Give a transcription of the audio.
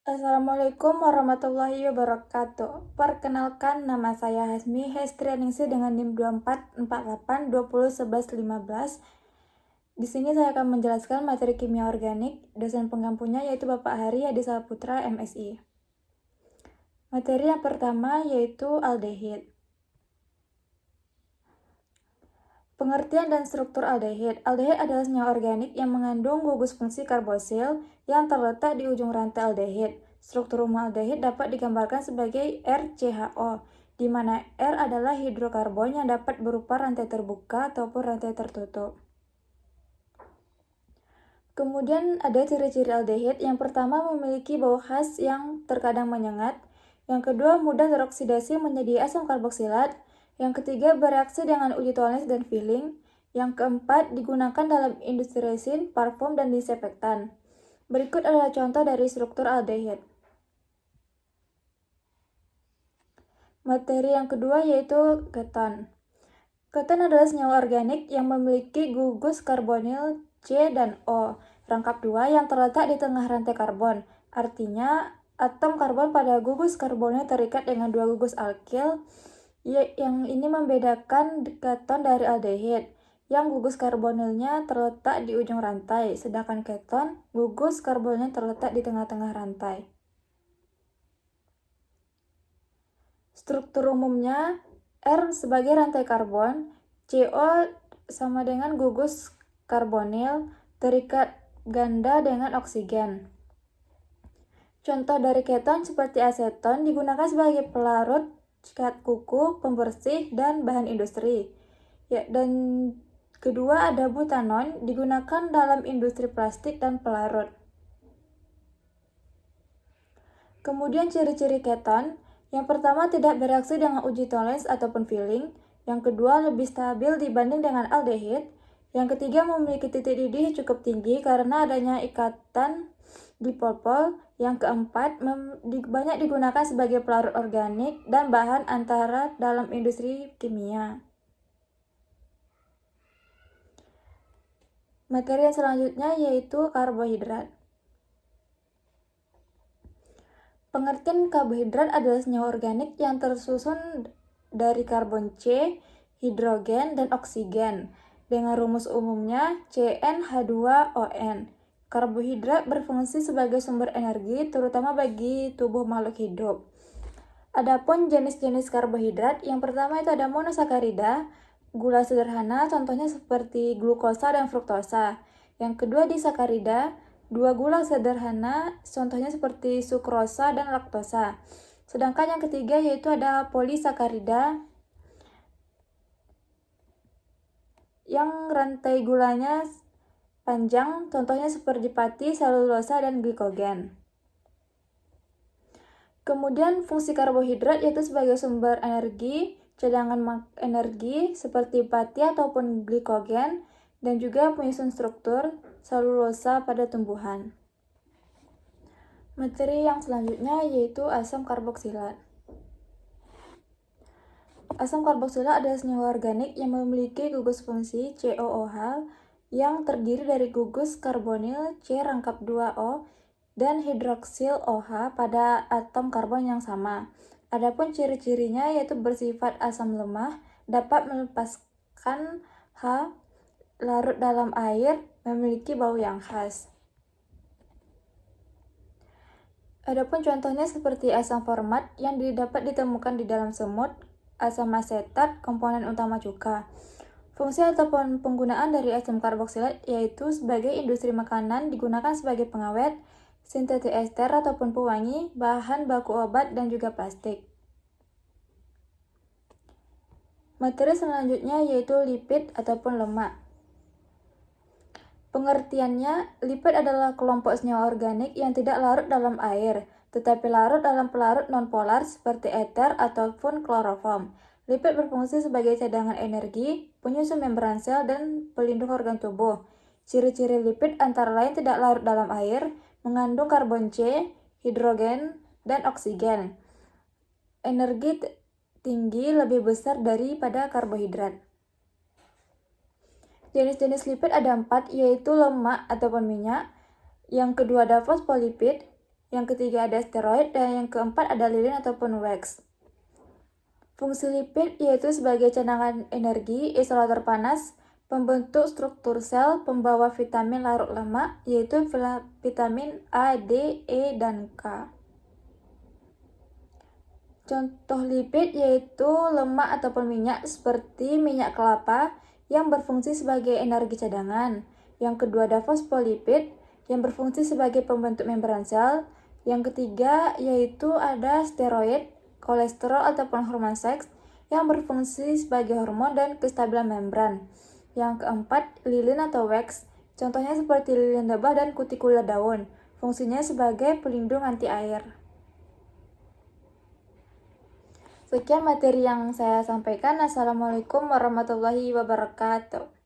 Assalamualaikum warahmatullahi wabarakatuh. Perkenalkan, nama saya Hasmi Hestrianingsih dengan NIM 2448201115. Di sini saya akan menjelaskan materi kimia organik. Dosen pengampunya yaitu Bapak Hari Hadi Saputra, MSI. Materi yang pertama yaitu aldehid. Pengertian dan struktur aldehid. Aldehid adalah senyawa organik yang mengandung gugus fungsi karbosil yang terletak di ujung rantai aldehid. Struktur umum aldehid dapat digambarkan sebagai RCHO, di mana R adalah hidrokarbon yang dapat berupa rantai terbuka ataupun rantai tertutup. Kemudian ada ciri-ciri aldehid. Yang pertama, memiliki bau khas yang terkadang menyengat. Yang kedua, mudah teroksidasi menjadi asam karboksilat. Yang ketiga, bereaksi dengan uji toleransi dan filling. Yang keempat, digunakan dalam industri resin, parfum, dan disinfektan. Berikut adalah contoh dari struktur aldehid. Materi yang kedua yaitu keton. Keton adalah senyawa organik yang memiliki gugus karbonil C dan O, rangkap 2 yang terletak di tengah rantai karbon. Artinya, atom karbon pada gugus karbonil terikat dengan dua gugus alkil. Yang ini membedakan keton dari aldehid, yang gugus karbonilnya terletak di ujung rantai, sedangkan keton gugus karbonilnya terletak di tengah-tengah rantai. Struktur umumnya, R sebagai rantai karbon, CO sama dengan gugus karbonil terikat ganda dengan oksigen. Contoh dari keton seperti aseton digunakan sebagai pelarut, cat kuku, pembersih, dan bahan industri. Dan kedua ada butanon digunakan dalam industri plastik dan pelarut. Kemudian ciri-ciri keton. Yang pertama, tidak bereaksi dengan uji toleransi ataupun filling. Yang kedua, lebih stabil dibanding dengan aldehid. Yang ketiga, memiliki titik didih cukup tinggi karena adanya ikatan dipol-pol. Yang keempat, banyak digunakan sebagai pelarut organik dan bahan antara dalam industri kimia. Materi yang selanjutnya yaitu karbohidrat. Pengertian karbohidrat adalah senyawa organik yang tersusun dari karbon C, hidrogen, dan oksigen. Dengan rumus umumnya CnH2ON. Karbohidrat berfungsi sebagai sumber energi, terutama bagi tubuh makhluk hidup. Adapun jenis-jenis karbohidrat, yang pertama itu ada monosakarida, gula sederhana, contohnya seperti glukosa dan fruktosa. Yang kedua disakarida, dua gula sederhana, contohnya seperti sukrosa dan laktosa. Sedangkan yang ketiga yaitu ada polisakarida, yang rantai gulanya panjang, contohnya seperti pati, selulosa, dan glikogen. Kemudian fungsi karbohidrat yaitu sebagai sumber energi, cadangan energi seperti pati ataupun glikogen, dan juga penyusun struktur selulosa pada tumbuhan. Materi yang selanjutnya yaitu asam karboksilat. Asam karboksilat adalah senyawa organik yang memiliki gugus fungsi COOH yang terdiri dari gugus karbonil C rangkap 2O dan hidroksil OH pada atom karbon yang sama. Adapun ciri-cirinya yaitu bersifat asam lemah, dapat melepaskan H, larut dalam air, memiliki bau yang khas. Adapun contohnya seperti asam format yang dapat ditemukan di dalam semut, asam asetat, komponen utama cuka. Fungsi ataupun penggunaan dari asam karboksilat yaitu sebagai industri makanan, digunakan sebagai pengawet, sintetis ester ataupun pewangi, bahan baku obat, dan juga plastik. Materi selanjutnya yaitu lipid ataupun lemak. Pengertiannya, lipid adalah kelompok senyawa organik yang tidak larut dalam air, tetapi larut dalam pelarut nonpolar seperti eter ataupun kloroform. Lipid berfungsi sebagai cadangan energi, penyusun membran sel, dan pelindung organ tubuh. Ciri-ciri lipid antara lain tidak larut dalam air, mengandung karbon C, hidrogen, dan oksigen. Energi tinggi lebih besar daripada karbohidrat. Jenis-jenis lipid ada 4, yaitu lemak ataupun minyak. Yang kedua ada fosfolipid. yang ketiga ada steroid, dan yang keempat ada lilin ataupun wax. Fungsi lipid yaitu sebagai cadangan energi, isolator panas, pembentuk struktur sel, pembawa vitamin larut lemak, yaitu vitamin A, D, E, dan K. Contoh lipid yaitu lemak ataupun minyak seperti minyak kelapa yang berfungsi sebagai energi cadangan. Yang kedua ada fosfolipid yang berfungsi sebagai pembentuk membran sel. Yang ketiga yaitu ada steroid, kolesterol ataupun hormon seks yang berfungsi sebagai hormon dan kestabilan membran. Yang keempat lilin atau wax, contohnya seperti lilin lebah dan kutikula daun, fungsinya sebagai pelindung anti air. Sekian materi yang saya sampaikan. Assalamualaikum warahmatullahi wabarakatuh.